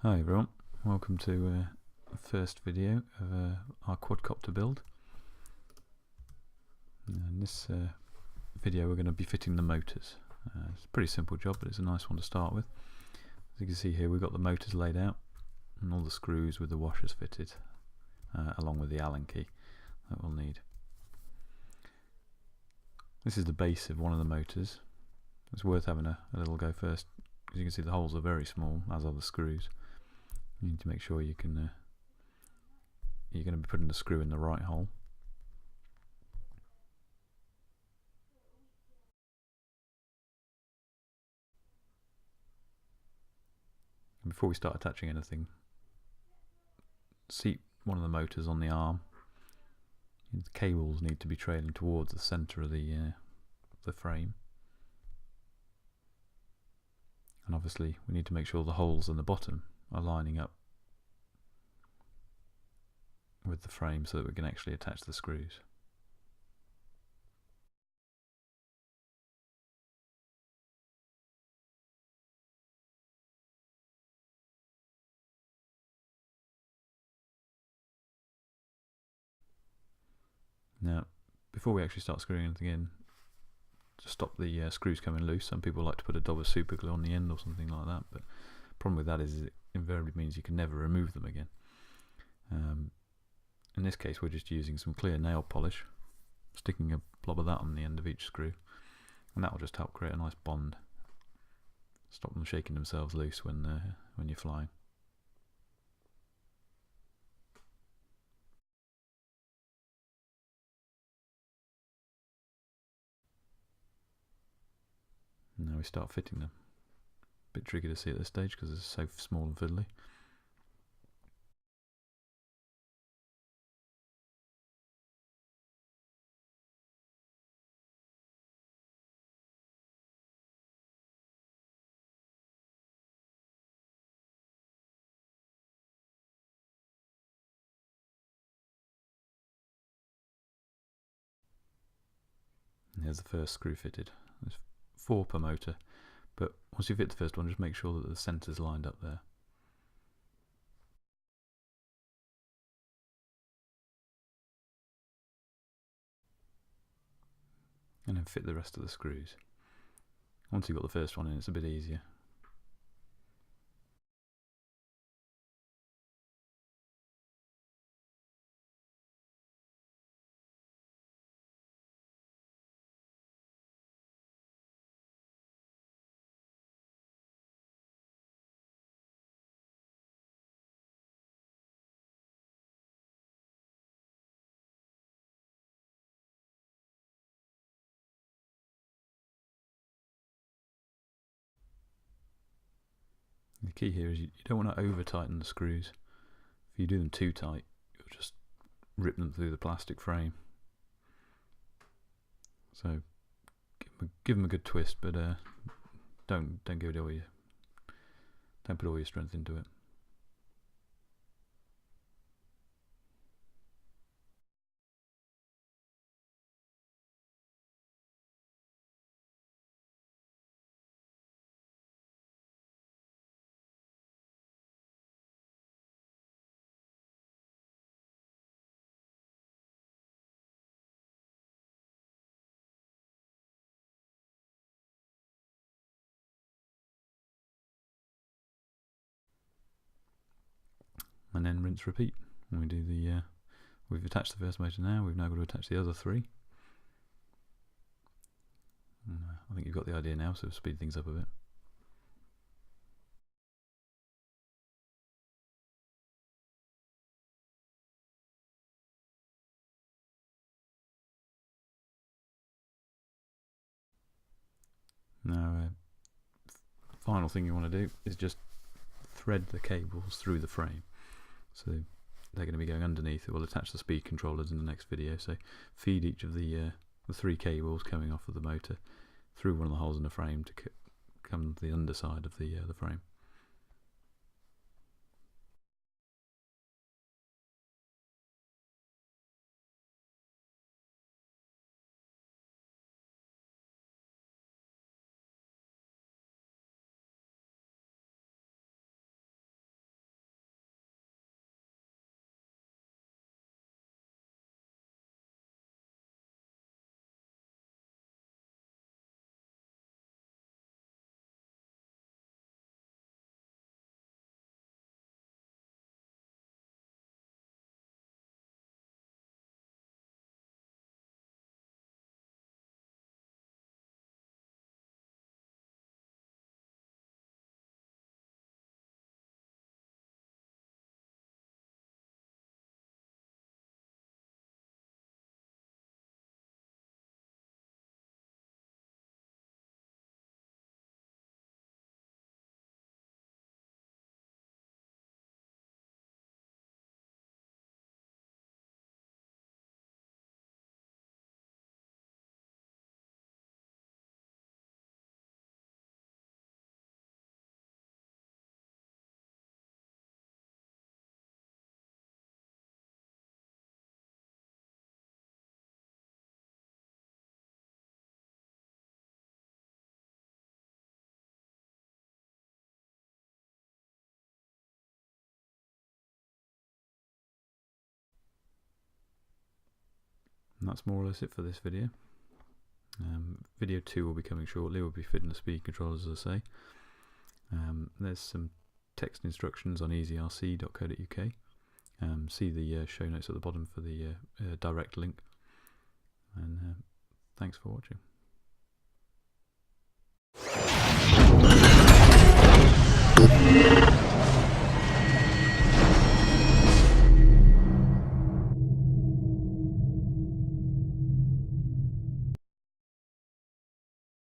Hi everyone, welcome to the first video of our quadcopter build. In this video we're going to be fitting the motors. It's a pretty simple job, but it's a nice one to start with. As you can see here, we've got the motors laid out and all the screws with the washers fitted, along with the Allen key that we'll need. This is the base of one of the motors. It's worth having a little go first, because you can see the holes are very small, as are the screws. You need to make sure you're going to be putting the screw in the right hole. And before we start attaching anything, seat one of the motors on the arm. The cables need to be trailing towards the centre of the frame. And obviously we need to make sure the holes in the bottom are lining up with the frame so that we can actually attach the screws. Now, before we actually start screwing anything in, to stop the screws coming loose, some people like to put a dab of super glue on the end or something like that, but the problem with that is it invariably means you can never remove them again. In this case we're just using some clear nail polish, sticking a blob of that on the end of each screw, and that will just help create a nice bond, stop them shaking themselves loose when you're flying. And now we start fitting them. A bit tricky to see at this stage because it's so small and fiddly. And here's the first screw fitted. There's 4 per motor, but once you fit the first one, just make sure that the centre's lined up there. And then fit the rest of the screws. Once you've got the first one in, it's a bit easier. The key here is you don't want to over tighten the screws. If you do them too tight, you'll just rip them through the plastic frame. So give them a good twist, but don't give it all don't put all your strength into it. And then rinse repeat. When we do we've attached the first motor now, we've now got to attach the other 3. And, I think you've got the idea now, so speed things up a bit. Now, final thing you want to do is just thread the cables through the frame. So they're going to be going underneath. We'll attach the speed controllers in the next video. So feed each of the 3 cables coming off of the motor through one of the holes in the frame to come to the underside of the frame. And that's more or less it for this video. Video 2 will be coming shortly. We'll be fitting the speed controllers, as I say. There's some text instructions on easyrc.co.uk. See the show notes at the bottom for the direct link. And thanks for watching.